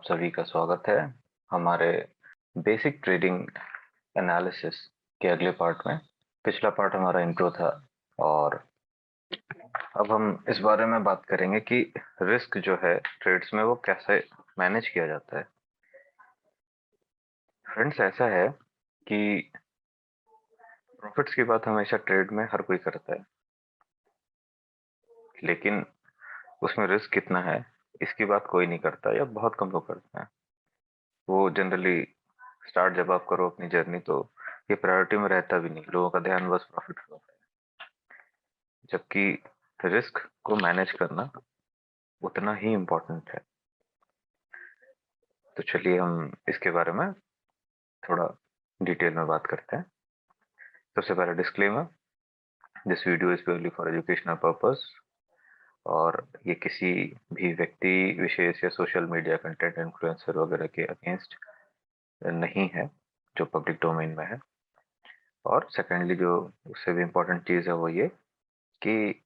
आप सभी का स्वागत है हमारे बेसिक ट्रेडिंग एनालिसिस के अगले पार्ट में। पिछला पार्ट हमारा इंट्रो था और अब हम इस बारे में बात करेंगे कि रिस्क जो है ट्रेड्स में वो कैसे मैनेज किया जाता है। फ्रेंड्स, ऐसा है कि प्रॉफिट्स की बात हमेशा ट्रेड में हर कोई करता है, लेकिन उसमें रिस्क कितना है इसकी बात कोई नहीं करता या बहुत कम लोग करते हैं। वो जनरली स्टार्ट जब आप करो अपनी जर्नी तो ये प्रायोरिटी में रहता भी नहीं, लोगों का ध्यान बस प्रॉफिट पे होता है, जबकि रिस्क को मैनेज करना उतना ही इम्पोर्टेंट है। तो चलिए हम इसके बारे में थोड़ा डिटेल में बात करते हैं। सबसे पहले disclaimer, this video is purely for educational purpose और ये किसी भी व्यक्ति विशेष या सोशल मीडिया कंटेंट इन्फ्लुएंसर वगैरह के अगेंस्ट नहीं है जो पब्लिक डोमेन में है। और सेकेंडली जो उससे भी इम्पोर्टेंट चीज़ है वो ये कि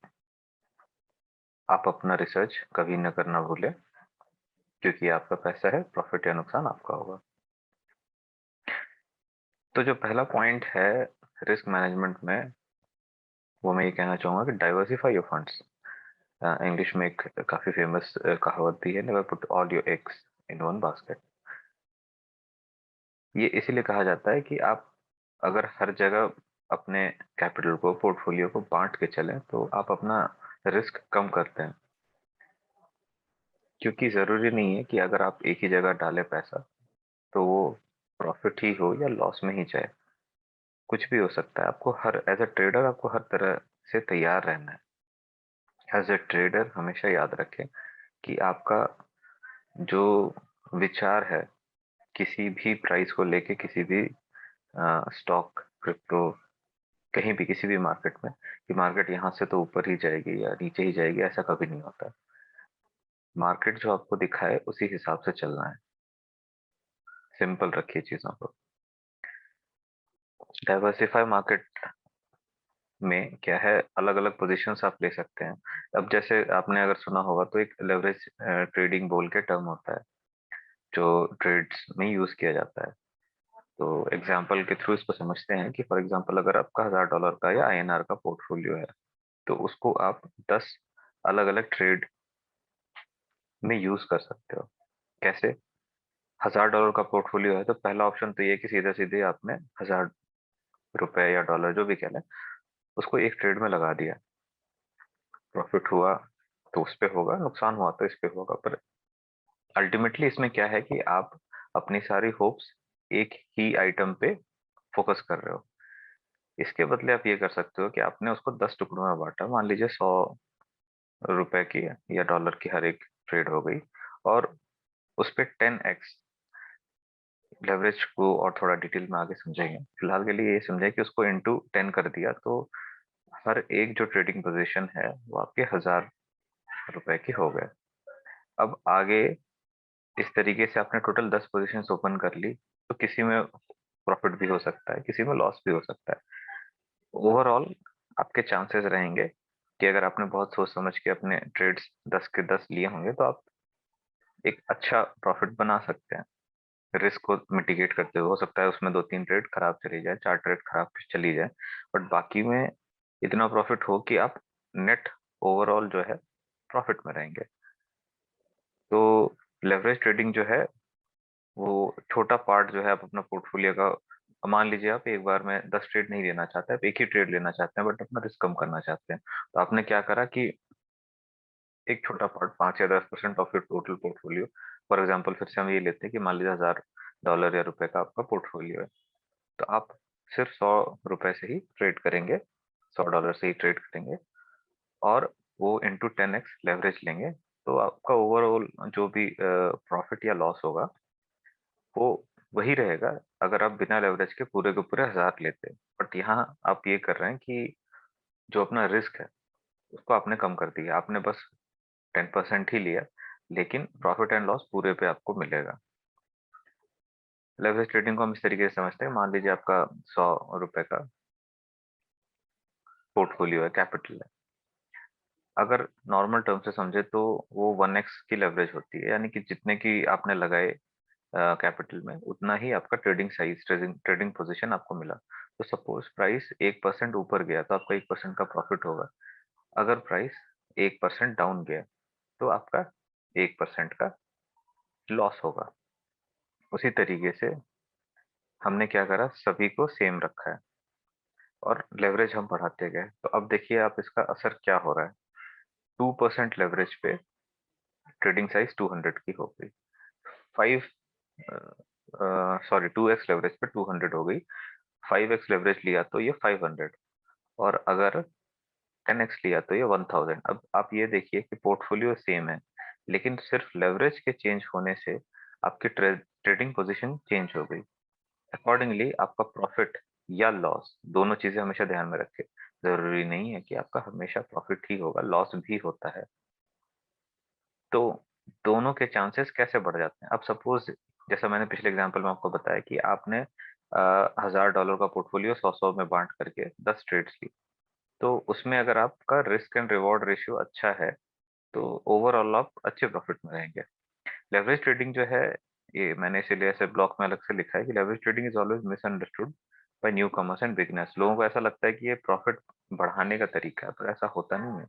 आप अपना रिसर्च कभी न करना भूलें, क्योंकि आपका पैसा है, प्रॉफिट या नुकसान आपका होगा। तो जो पहला पॉइंट है रिस्क मैनेजमेंट में, वो मैं ये कहना चाहूँगा कि डाइवर्सिफाई योर फंड्स। इंग्लिश में एक काफ़ी फेमस कहावत भी है, never put all your eggs in one basket. ये इसीलिए कहा जाता है कि आप अगर हर जगह अपने कैपिटल को, पोर्टफोलियो को बांट के चलें तो आप अपना रिस्क कम करते हैं, क्योंकि ज़रूरी नहीं है कि अगर आप एक ही जगह डालें पैसा तो वो प्रॉफिट ही हो या लॉस में ही जाए। कुछ भी हो सकता है। आपको हर एज अ ट्रेडर आपको हर तरह से तैयार रहना है। एज अ ट्रेडर हमेशा याद रखें कि आपका जो विचार है किसी भी प्राइस को लेके, किसी भी स्टॉक, क्रिप्टो, कहीं भी किसी भी मार्केट में, कि मार्केट यहाँ से तो ऊपर ही जाएगी या नीचे ही जाएगी, ऐसा कभी नहीं होता। मार्केट जो आपको दिखाए उसी हिसाब से चलना है। सिंपल रखिए चीजों को। डाइवर्सिफाई मार्केट में क्या है, अलग अलग पोजीशंस आप ले सकते हैं। अब जैसे आपने अगर सुना होगा तो एक लेवरेज ट्रेडिंग बोल के टर्म होता है जो ट्रेड्स में यूज किया जाता है। तो एग्जांपल के थ्रू इसको समझते हैं कि फॉर एग्जांपल अगर आपका $1000 का या आईएनआर का पोर्टफोलियो है तो उसको आप 10 अलग अलग ट्रेड में यूज कर सकते हो। कैसे? $1000 का पोर्टफोलियो है तो पहला ऑप्शन तो ये कि सीधे सीधे आपने ₹1000 या डॉलर जो भी कह लें उसको एक ट्रेड में लगा दिया। प्रॉफिट हुआ तो उस पे होगा, नुकसान हुआ तो इस पे होगा, पर अल्टीमेटली इसमें क्या है कि आप अपनी सारी होप्स एक ही आइटम पे फोकस कर रहे हो। इसके बदले आप ये कर सकते हो कि आपने उसको 10 टुकड़ों में बांटा, मान लीजिए ₹100 की या डॉलर की हर एक ट्रेड हो गई, और उस पे 10x लेवरेज को और थोड़ा डिटेल में आगे समझेंगे। फिलहाल के लिए ये समझें कि उसको इंटू 10 कर दिया तो हर एक जो ट्रेडिंग पोजीशन है वो आपके ₹1000 की हो गए। अब आगे इस तरीके से आपने टोटल 10 पोजीशंस ओपन कर ली, तो किसी में प्रॉफिट भी हो सकता है, किसी में लॉस भी हो सकता है। ओवरऑल आपके चांसेस रहेंगे कि अगर आपने बहुत सोच समझ के अपने ट्रेड्स 10 के 10 लिए होंगे तो आप एक अच्छा प्रॉफिट बना सकते हैं। रिस्क को मिटिगेट करते हुए हो सकता है उसमें 2-3 ट्रेड खराब चली जाए, 4 ट्रेड खराब चली जाए, बट बाकी में इतना प्रॉफिट हो कि आप नेट ओवरऑल जो है प्रॉफिट में रहेंगे। तो लेवरेज ट्रेडिंग जो है वो छोटा पार्ट जो है आप अपना पोर्टफोलियो का, मान लीजिए आप एक बार में 10 ट्रेड नहीं लेना चाहते, आप एक ही ट्रेड लेना चाहते हैं बट अपना रिस्क कम करना चाहते हैं, तो आपने क्या करा कि एक छोटा पार्ट 5 या 10% of your total portfolio, for example फिर से हम ये लेते हैं कि मान लीजिए $1000 या रुपए का आपका पोर्टफोलियो है, तो आप सिर्फ $100 से ही ट्रेड करेंगे, $100 से ही ट्रेड करेंगे और वो इंटू 10x लेवरेज लेंगे, तो आपका ओवरऑल जो भी प्रॉफिट या लॉस होगा वो वही रहेगा अगर आप बिना लेवरेज के पूरे 1000 लेते हैं। बट यहाँ आप ये कर रहे हैं कि जो अपना रिस्क है उसको आपने कम कर दिया, आपने बस 10% ही लिया, लेकिन प्रॉफिट एंड लॉस पूरे पे आपको मिलेगा। लेवरेज ट्रेडिंग को हम इस तरीके से समझते हैं, मान लीजिए आपका ₹100 का पोर्टफोलियो है, कैपिटल है, अगर नॉर्मल टर्म से समझे तो वो 1x की लेवरेज होती है, यानी कि जितने की आपने लगाए कैपिटल में उतना ही आपका trading size, trading trading position आपको मिला। तो सपोज प्राइस 1% ऊपर गया तो आपका 1% का प्रॉफिट होगा। अगर प्राइस 1% डाउन गया तो आपका 1% का लॉस होगा। उसी तरीके से हमने क्या करा, सभी को सेम रखा है और लेवरेज हम बढ़ाते गए। तो अब देखिए आप इसका असर क्या हो रहा है। 2% लेवरेज पे ट्रेडिंग साइज 200 की हो गई। 5 सॉरी 2x लेवरेज पे 200 हो गई। 5x लेवरेज लिया तो ये 500, और अगर 10x लिया तो ये 1000। अब आप ये देखिए कि पोर्टफोलियो सेम है, लेकिन सिर्फ लेवरेज के चेंज होने से आपकी ट्रेडिंग पोजीशन चेंज हो गई। अकॉर्डिंगली आपका प्रॉफिट या लॉस, दोनों चीजें हमेशा ध्यान में रखें। जरूरी नहीं है कि आपका हमेशा प्रॉफिट ही होगा, लॉस भी होता है। तो दोनों के चांसेस कैसे बढ़ जाते हैं। अब सपोज जैसा मैंने पिछले एग्जांपल में आपको बताया कि आपने $1000 का पोर्टफोलियो 100 में बांट करके 10 ट्रेड्स ली, तो उसमें अगर आपका रिस्क एंड रिवॉर्ड रेशियो अच्छा है तो ओवरऑल आप अच्छे प्रॉफिट में रहेंगे। लेवरेज ट्रेडिंग जो है, ये मैंने इसीलिए ऐसे ब्लॉक में अलग से लिखा है कि leverage trading is always misunderstood by newcomers and beginners. लोगों को ऐसा लगता है कि ये प्रॉफिट बढ़ाने का तरीका है, पर ऐसा होता नहीं है।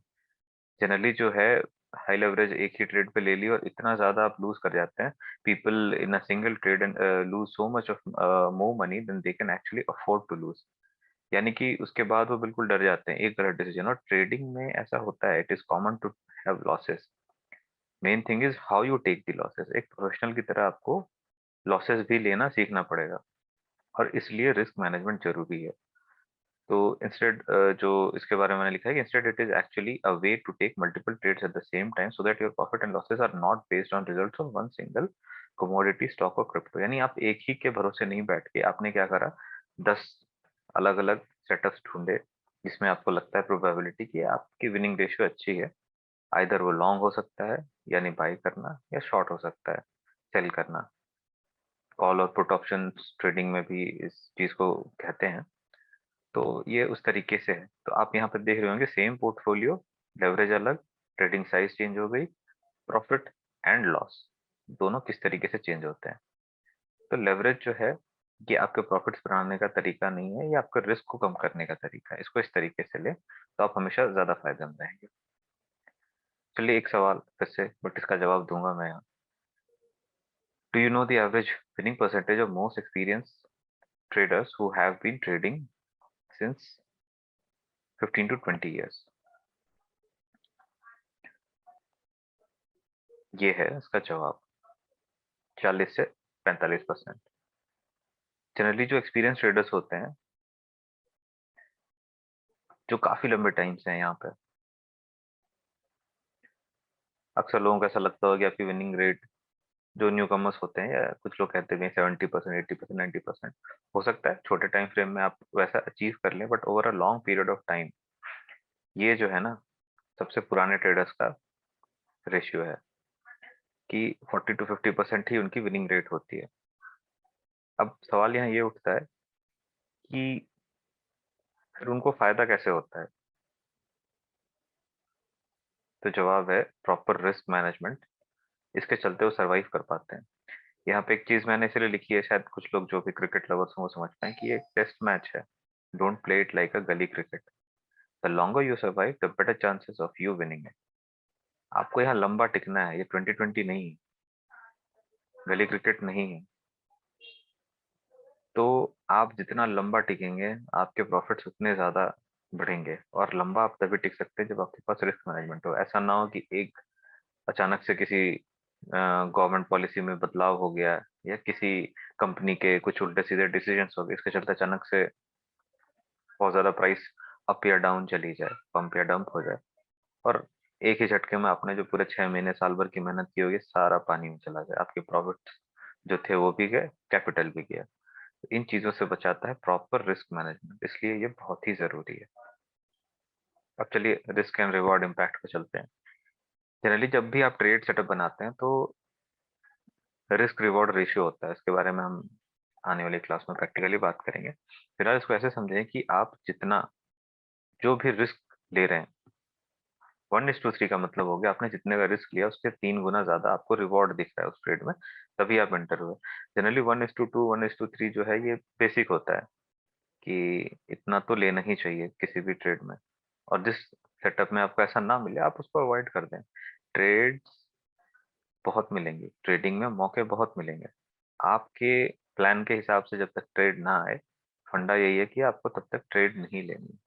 जनरली जो है, हाई लेवरेज एक ही ट्रेड पे ले ली और इतना ज्यादा आप लूज कर जाते हैं। People in a single trade and lose so much of more money than they can actually afford to lose. यानी कि उसके बाद वो बिल्कुल डर जाते हैं एक गलत डिसीजन। और ट्रेडिंग में ऐसा होता है, it is common to have losses. Main thing is how you take the losses. एक प्रोफेशनल की तरह आपको लॉसेस भी लेना सीखना पड़ेगा, और इसलिए रिस्क मैनेजमेंट जरूरी है। तो इंस्टेड जो इसके बारे में मैंने लिखा है कि instead it is actually a way to take multiple trades at the same time so that your profit and losses are not based on results of one single commodity stock और crypto. यानी आप एक ही के भरोसे नहीं बैठ के आपने क्या करा, 10 अलग अलग सेटअप्स ढूंढे जिसमें आपको लगता है प्रोबेबिलिटी कि आपकी विनिंग रेशियो अच्छी है। आइदर वो लॉन्ग हो सकता है यानी बाई करना, या शॉर्ट हो सकता है सेल करना। कॉल और पुट ऑप्शन ट्रेडिंग में भी इस चीज को कहते हैं। तो ये उस तरीके से है। तो आप यहाँ पे देख रहे होंगे सेम पोर्टफोलियो, लेवरेज अलग, ट्रेडिंग साइज चेंज हो गई, प्रॉफिट एंड लॉस दोनों किस तरीके से चेंज होते हैं। तो लेवरेज जो है, ये आपके प्रॉफिट्स बढ़ाने का तरीका नहीं है, ये आपके रिस्क को कम करने का तरीका है। इसको इस तरीके से ले तो आप हमेशा ज्यादा फायदे में रहेंगे। चलिए एक सवाल फिर से, बट इसका जवाब दूंगा मैं यहाँ। Do you know the average winning percentage of most experience traders who have been trading since 15 to 20 years? ये है इसका जवाब, 40 से 45%। जनरली जो एक्सपीरियंस ट्रेडर्स होते हैं, जो काफी लंबे टाइम से हैं यहाँ पे, अक्सर लोगों को ऐसा लगता होगा कि आपकी विनिंग रेट, जो न्यू कमर्स होते हैं या कुछ लोग कहते हैं 70%, 80%, 90%, हो सकता है छोटे टाइम फ्रेम में आप वैसा अचीव कर लें, but over a long period of time ये जो है ना, सबसे पुराने ट्रेडर्स का रेशियो है कि 40 to 50% ही उनकी विनिंग रेट होती है। अब सवाल यहाँ ये उठता है कि फिर उनको फायदा कैसे होता है। तो जवाब है प्रॉपर रिस्क मैनेजमेंट। इसके चलते वो सरवाइव कर पाते हैं। यहाँ पे एक चीज मैंने इसलिए लिखी है, शायद कुछ लोग जो भी क्रिकेट लवर्स हैं वो समझ पाए कि ये एक टेस्ट मैच है। Don't play it like a gully cricket. The longer you survive the better chances of you winning है। आपको यहाँ लंबा टिकना है, ये 2020 नहीं है, गली क्रिकेट नहीं है। तो आप जितना लंबा टिकेंगे आपके प्रॉफिट्स उतने ज्यादा बढ़ेंगे। और लंबा आप तभी टिक सकते हैं जब आपके पास रिस्क मैनेजमेंट हो। ऐसा ना हो कि एक अचानक से किसी गवर्नमेंट पॉलिसी में बदलाव हो गया, या किसी कंपनी के कुछ उल्टे सीधे डिसीजंस हो गए, इसके चलते अचानक से बहुत ज्यादा प्राइस अप या डाउन चली जाए, पंप या डंप हो जाए, और एक ही झटके में आपने जो पूरे 6 महीने साल भर की मेहनत की होगी सारा पानी में चला जाए, आपके प्रॉफिट जो थे वो भी गए, कैपिटल भी गया। तो इन चीजों से बचाता है प्रॉपर रिस्क मैनेजमेंट, इसलिए ये बहुत ही जरूरी है। अब चलिए रिस्क एंड रिवॉर्ड इम्पैक्ट पे चलते हैं। जनरली जब भी आप ट्रेड सेटअप बनाते हैं तो रिस्क रिवॉर्ड रेशियो होता है, इसके बारे में हम आने वाली क्लास में प्रैक्टिकली बात करेंगे। फिलहाल इसको ऐसे समझें कि आप जितना जो भी रिस्क ले रहे हैं, 1:3 का मतलब हो गया आपने जितने का रिस्क लिया उससे 3 गुना ज्यादा आपको रिवॉर्ड दिख रहा है उस ट्रेड में, तभी आप एंटर हुए। जनरली 1:2, 1:3 जो है ये बेसिक होता है कि इतना तो लेना ही चाहिए किसी भी ट्रेड में। और जिस सेटअप में आपको ऐसा ना मिले आप उसको अवॉइड कर दें। ट्रेड्स बहुत मिलेंगे, ट्रेडिंग में मौके बहुत मिलेंगे। आपके प्लान के हिसाब से जब तक ट्रेड ना आए, फंडा यही है कि आपको तब तक ट्रेड नहीं लेनी।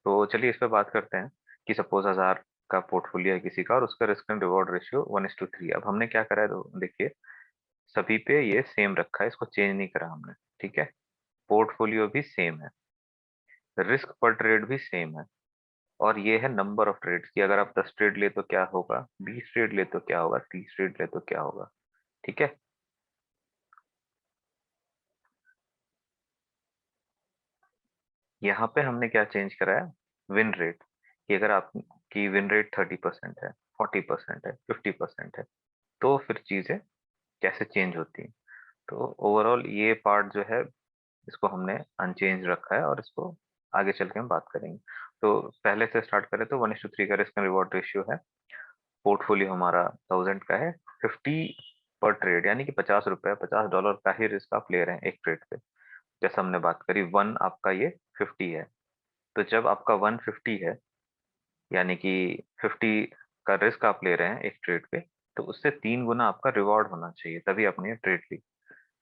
तो चलिए इस पे बात करते हैं कि सपोज 1000 का पोर्टफोलियो है किसी का और उसका रिस्क एंड रिवॉर्ड रेशियो 1:3। अब हमने क्या करा है, तो देखिए सभी पे ये सेम रखा है, इसको चेंज नहीं करा हमने। ठीक है, पोर्टफोलियो भी सेम है, रिस्क पर ट्रेड भी सेम है, और ये है नंबर ऑफ ट्रेड्स की अगर आप 10 ट्रेड ले तो क्या होगा, 20 ट्रेड ले तो क्या होगा, 30 ट्रेड ले तो क्या होगा। ठीक है, यहाँ पे हमने क्या चेंज करा है, विन रेट, कि अगर आपकी विन रेट 30% है, 40% है, 50% है, तो फिर चीजें कैसे चेंज होती हैं। तो ओवरऑल ये पार्ट जो है इसको हमने अनचेंज रखा है और इसको आगे चल के हम बात करेंगे। तो पहले से स्टार्ट करें तो 1:3 का रिस्क एंड रिवॉर्ड रेशियो है। पोर्टफोलियो हमारा 1000 का है, 50 पर ट्रेड यानी कि $50, $50 का ही रिस्क आप ले रहे हैं एक ट्रेड पे। जैसा हमने बात करी, वन आपका ये 50 है, तो जब आपका 150 है यानी कि 50 का रिस्क आप ले रहे हैं एक ट्रेड पे, तो उससे 3 गुना आपका रिवॉर्ड होना चाहिए, तभी आपने ये ट्रेड ली।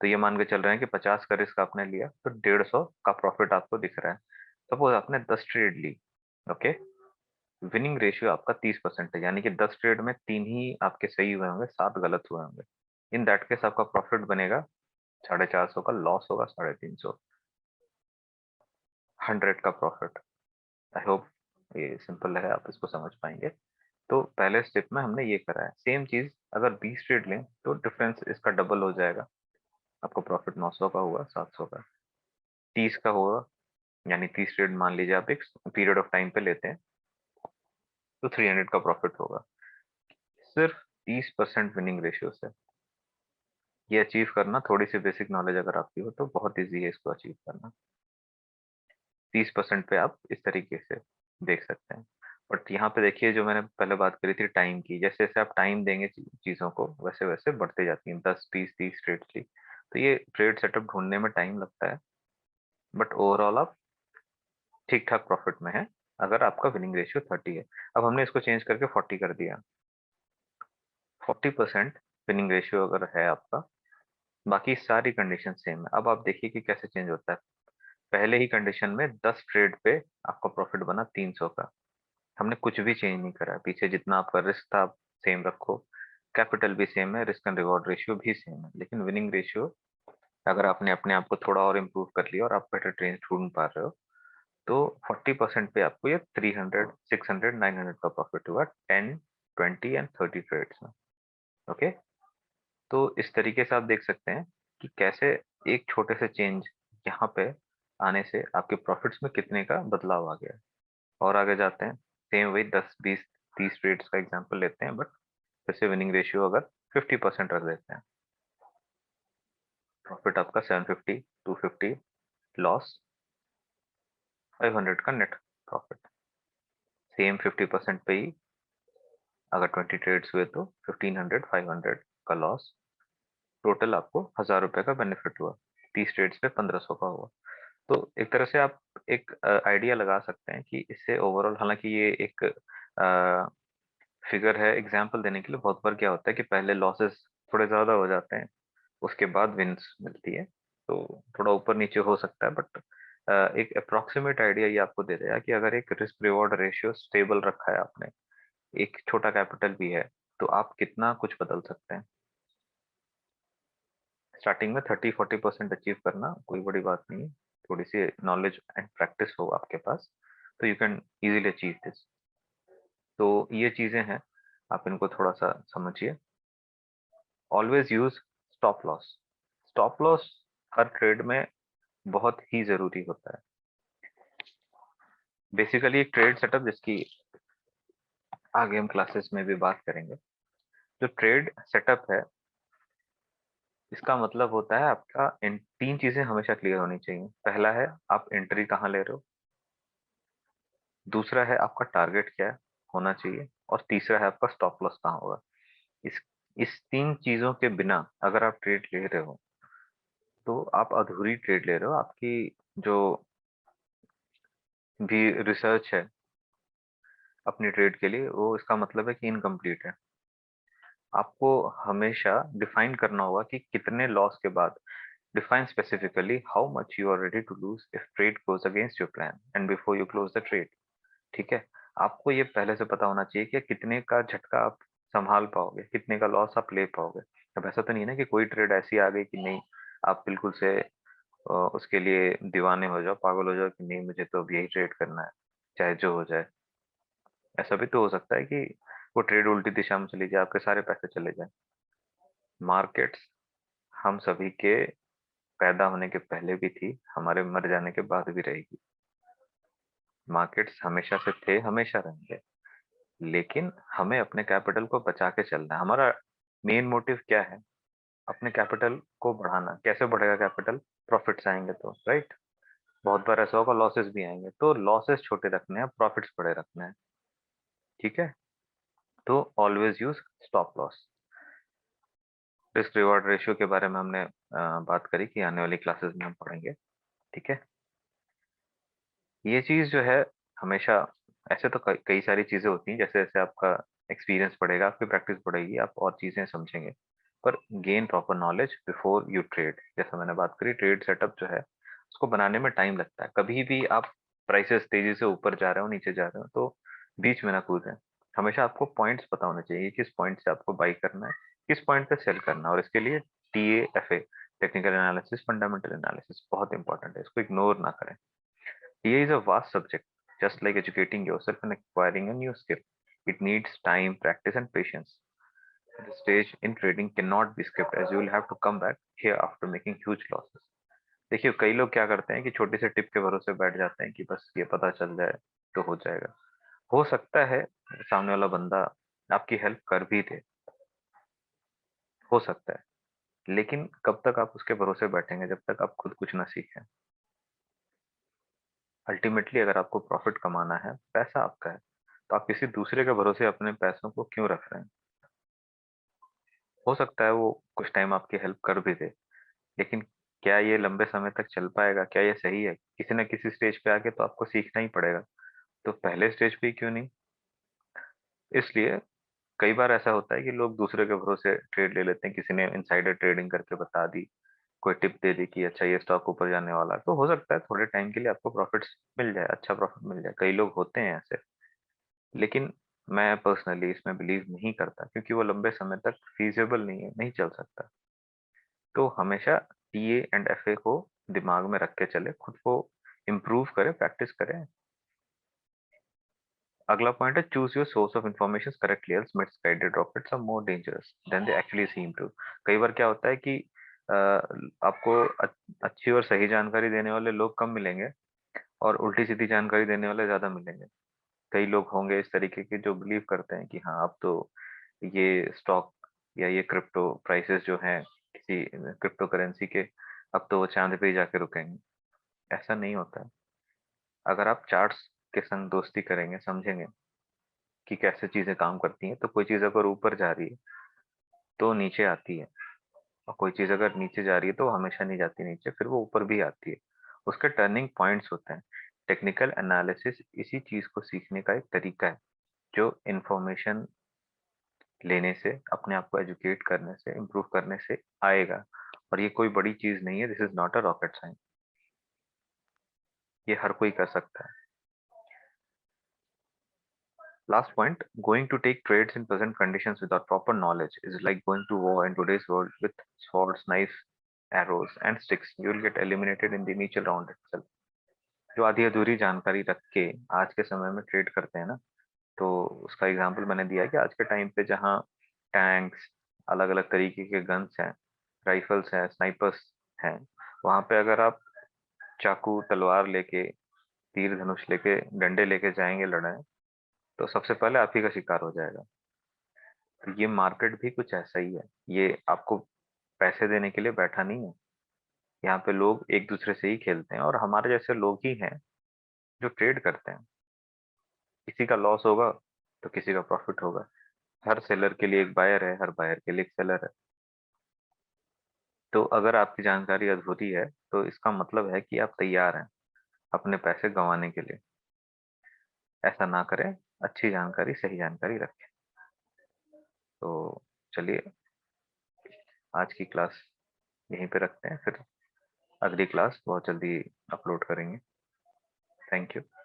तो ये मान के चल रहे हैं कि 50 का रिस्क आपने लिया तो 150 का प्रॉफिट आपको दिख रहा है। सपोज आपने 10 ट्रेड ली, ओके, विनिंग रेशियो आपका 30% है, यानी कि 10 ट्रेड में 3 ही आपके सही हुए होंगे, 7 गलत हुए होंगे। इन दैट केस आपका प्रॉफिट बनेगा 450 का, लॉस होगा 350, 100 का प्रॉफिट। आई होप ये सिंपल है, आप इसको समझ पाएंगे। तो पहले स्टेप में हमने ये करा है। सेम चीज अगर 20 ट्रेड लें तो डिफरेंस इसका डबल हो जाएगा, आपको प्रॉफिट 900 का होगा, 700 का। 30 का होगा, यानी 30 ट्रेड मान लीजिए आप एक पीरियड ऑफ टाइम पे लेते हैं, तो 300 का प्रॉफिट होगा। सिर्फ 30% विनिंग रेशियो से ये अचीव करना, थोड़ी सी बेसिक नॉलेज अगर आपकी हो तो बहुत ईजी है इसको अचीव करना। 30% पे आप इस तरीके से देख सकते हैं। बट यहाँ पे देखिए जो मैंने पहले बात करी थी टाइम की, जैसे जैसे आप टाइम देंगे चीज़ों को वैसे वैसे बढ़ते जाती हैं, 10 20 30 ट्रेड्स की। तो ये ट्रेड सेटअप ढूंढने में टाइम लगता है, बट ओवरऑल आप ठीक ठाक प्रॉफिट में है अगर आपका विनिंग रेशियो 30 है। अब हमने इसको चेंज करके 40 कर दिया। 40% विनिंग रेशियो अगर है आपका, बाकी सारी कंडीशन सेम है। अब आप देखिए कि कैसे चेंज होता है। पहले ही कंडीशन में 10 ट्रेड पे आपका प्रॉफिट बना 300 का, हमने कुछ भी चेंज नहीं करा, पीछे जितना आपका रिस्क था आप सेम रखो, कैपिटल भी सेम है, रिस्क एंड रिवॉर्ड रेशियो भी सेम है, लेकिन विनिंग रेशियो अगर आपने अपने आप को थोड़ा और इम्प्रूव कर लिया और आप बेटर ट्रेन ढूंढ पा रहे हो, तो 40% पे आपको ये 300 600 900 का प्रॉफिट हुआ 10 20 एंड 30 ट्रेड्स में। ओके, तो इस तरीके से आप देख सकते हैं कि कैसे एक छोटे से चेंज यहाँ पे आने से आपके प्रॉफिट्स में कितने का बदलाव आ गया है। और आगे जाते हैं, सेम वही 10 20 30 ट्रेड्स का एग्जांपल लेते हैं, बट फिर से विनिंग रेशियो अगर 50% रख देते हैं, प्रॉफिट आपका 750, 250, लॉस 500 का नेट प्रॉफिट। सेम 50% पे ही अगर 20 ट्रेड्स हुए तो 1500 500 का लॉस, टोटल आपको ₹1000 का बेनिफिट हुआ, 30 ट्रेड्स पे 1500 का हुआ। तो एक तरह से आप एक आइडिया लगा सकते हैं कि इससे ओवरऑल, हालांकि ये एक फिगर है एग्जांपल देने के लिए, बहुत बार क्या होता है कि पहले लॉसेस थोड़े ज्यादा हो जाते हैं, उसके बाद विन्स मिलती है, तो थोड़ा ऊपर नीचे हो सकता है, बट एक अप्रोक्सीमेट आइडिया ये आपको दे देगा कि अगर एक रिस्क रिवॉर्ड रेशियो स्टेबल रखा है आपने, एक छोटा कैपिटल भी है, तो आप कितना कुछ बदल सकते हैं। स्टार्टिंग में 30-40% अचीव करना कोई बड़ी बात नहीं है, थोड़ी सी नॉलेज एंड प्रैक्टिस हो आपके पास तो you can easily achieve this. तो ये चीजें हैं, आप इनको थोड़ा सा समझिए। Always use stop loss. Stop loss हर ट्रेड में बहुत ही जरूरी होता है। बेसिकली एक ट्रेड सेटअप जिसकी आगे हम क्लासेस में भी बात करेंगे, जो ट्रेड सेटअप है इसका मतलब होता है आपका इन 3 चीजें हमेशा क्लियर होनी चाहिए। पहला है आप एंट्री कहाँ ले रहे हो, दूसरा है आपका टारगेट क्या है, होना चाहिए, और तीसरा है आपका स्टॉप लॉस कहाँ होगा। इस इस 3 चीज़ों के बिना अगर आप ट्रेड ले रहे हो, तो आप अधूरी ट्रेड ले रहे हो। आपकी जो भी रिसर्च है अपनी ट्रेड के लिए, वो इसका मतलब है कि इनकम्प्लीट है। आपको हमेशा डिफाइन करना होगा कि कितने लॉस के बाद, define specifically how much you are ready to lose if trade goes against your plan and before you close the trade. ठीक है? आपको ये पहले से पता होना चाहिए कि कितने का झटका आप संभाल पाओगे, कितने का लॉस आप ले पाओगे। अब ऐसा तो नहीं है ना कि कोई ट्रेड ऐसी आ गई कि नहीं, आप बिल्कुल से उसके लिए दीवाने हो जाओ, पागल हो जाओ कि नहीं मुझे तो अब यही ट्रेड करना है, चाहे जो हो जाए। ऐसा भी तो हो सकता है कि वो ट्रेड उल्टी दिशा में चली जाए, आपके सारे पैसे चले जाए। मार्केट्स हम सभी के पैदा होने के पहले भी थी, हमारे मर जाने के बाद भी रहेगी। मार्केट्स हमेशा से थे, हमेशा रहेंगे। लेकिन हमें अपने कैपिटल को बचा के चलना है। हमारा मेन मोटिव क्या है? अपने कैपिटल को बढ़ाना। कैसे बढ़ेगा कैपिटल? प्रॉफिट्स आएंगे तो, राइट? बहुत बार ऐसा होगा लॉसेस भी आएंगे, तो लॉसेस छोटे रखने हैं, प्रॉफिट्स बड़े रखने हैं। ठीक है? तो always use stop loss. Risk reward ratio के बारे में हमने बात करी कि आने वाली क्लासेस में हम पढ़ेंगे। ठीक है? ये चीज जो है हमेशा, ऐसे तो कई सारी चीजें होती हैं, जैसे जैसे आपका एक्सपीरियंस बढ़ेगा, आपकी प्रैक्टिस बढ़ेगी, आप और चीजें समझेंगे। पर gain proper knowledge before you trade, जैसा मैंने बात करी, ट्रेड सेटअप जो है उसको बनाने में टाइम लगता है। कभी भी आप प्राइसेस तेजी से ऊपर जा रहे हो, नीचे जा रहे हो, तो बीच में ना कूदें। हमेशा आपको पॉइंट्स पता होने चाहिए, किस पॉइंट से आपको बाई करना है, किस पॉइंट पे सेल करना है। और इसके लिए TAFA, technical analysis, fundamental analysis बहुत इंपॉर्टेंट है, इसको इग्नोर ना करें। TA is a vast subject, just like educating yourself and acquiring a new skill. It needs time, practice, and patience. The stage in trading cannot be skipped, as you will have to come back here after making huge losses. देखिए, कई लोग क्या करते हैं कि छोटी सी tip के भरोसे बैठ जाते हैं कि बस ये पता चल जाए तो हो जाएगा। हो सकता है सामने वाला बंदा आपकी हेल्प कर भी दे, हो सकता है, लेकिन कब तक आप उसके भरोसे बैठेंगे जब तक आप खुद कुछ ना सीखें। अल्टीमेटली अगर आपको प्रॉफिट कमाना है, पैसा आपका है, तो आप किसी दूसरे के भरोसे अपने पैसों को क्यों रख रहे हैं? हो सकता है वो कुछ टाइम आपकी हेल्प कर भी दे, लेकिन क्या ये लंबे समय तक चल पाएगा? क्या ये सही है? किसी न किसी स्टेज पे आके तो आपको सीखना ही पड़ेगा, तो पहले स्टेज पे ही क्यों नहीं? इसलिए कई बार ऐसा होता है कि लोग दूसरे के भरोसे ट्रेड ले लेते हैं, किसी ने इनसाइडर ट्रेडिंग करके बता दी, कोई टिप दे दी कि अच्छा ये स्टॉक ऊपर जाने वाला है, तो हो सकता है थोड़े टाइम के लिए आपको प्रॉफिट्स मिल जाए, अच्छा प्रॉफिट मिल जाए। कई लोग होते हैं ऐसे, लेकिन मैं पर्सनली इसमें बिलीव नहीं करता, क्योंकि वो लंबे समय तक फीजिबल नहीं है, नहीं चल सकता। तो हमेशा TA एंड FA को दिमाग में रख के चले, खुद को इम्प्रूव करें, प्रैक्टिस करें। अगला पॉइंट है, choose your source of information correctly, else misguided rockets are more dangerous than they actually seem to. कई बार क्या होता है कि आपको अच्छी और सही जानकारी देने वाले लोग कम मिलेंगे, और उल्टी सीधी जानकारी देने वाले ज्यादा मिलेंगे। कई लोग होंगे इस तरीके के जो बिलीव करते हैं कि हाँ, अब तो ये स्टॉक या ये क्रिप्टो प्राइसेस जो हैं किसी क्रिप्टो करेंसी के, अब तो वो चांद पे ही जाके रुकेंगे। ऐसा नहीं होता है। अगर आप चार्ट्स के संग दोस्ती करेंगे, समझेंगे कि कैसे चीजें काम करती हैं, तो कोई चीज अगर ऊपर जा रही है तो नीचे आती है, और कोई चीज अगर नीचे जा रही है तो हमेशा नहीं जाती नीचे, फिर वो ऊपर भी आती है। उसके टर्निंग पॉइंट्स होते हैं। टेक्निकल एनालिसिस इसी चीज को सीखने का एक तरीका है, जो इंफॉर्मेशन लेने से, अपने आप को एजुकेट करने से, इम्प्रूव करने से आएगा। और ये कोई बड़ी चीज नहीं है, this is not a rocket science. ये हर कोई कर सकता है। Last point, going to take trades in present conditions without proper knowledge is like going to war in today's world with swords, knives, arrows, and sticks. You will get eliminated in the initial round itself. जो आधी अधूरी जानकारी रख के आज के समय में ट्रेड करते हैं ना, तो उसका एग्जांपल मैंने दिया कि आज के टाइम पे जहाँ टैंक्स, अलग अलग तरीके के गन्स हैं, राइफल्स हैं, स्नाइपर्स हैं, वहां पे अगर आप चाकू, तलवार लेके, तीर धनुष लेके, डंडे लेके जाएंगे लड़ने, तो सबसे पहले आप ही का शिकार हो जाएगा। तो ये मार्केट भी कुछ ऐसा ही है। ये आपको पैसे देने के लिए बैठा नहीं है। यहाँ पे लोग एक दूसरे से ही खेलते हैं, और हमारे जैसे लोग ही हैं जो ट्रेड करते हैं। किसी का लॉस होगा तो किसी का प्रॉफिट होगा। हर सेलर के लिए एक बायर है, हर बायर के लिए एक सेलर है। तो अगर आपकी जानकारी अधूरी है, तो इसका मतलब है कि आप तैयार हैं अपने पैसे गँवाने के लिए। ऐसा ना करें, अच्छी जानकारी, सही जानकारी रखें। तो चलिए, आज की क्लास यहीं पे रखते हैं, फिर अगली क्लास बहुत जल्दी अपलोड करेंगे। Thank you.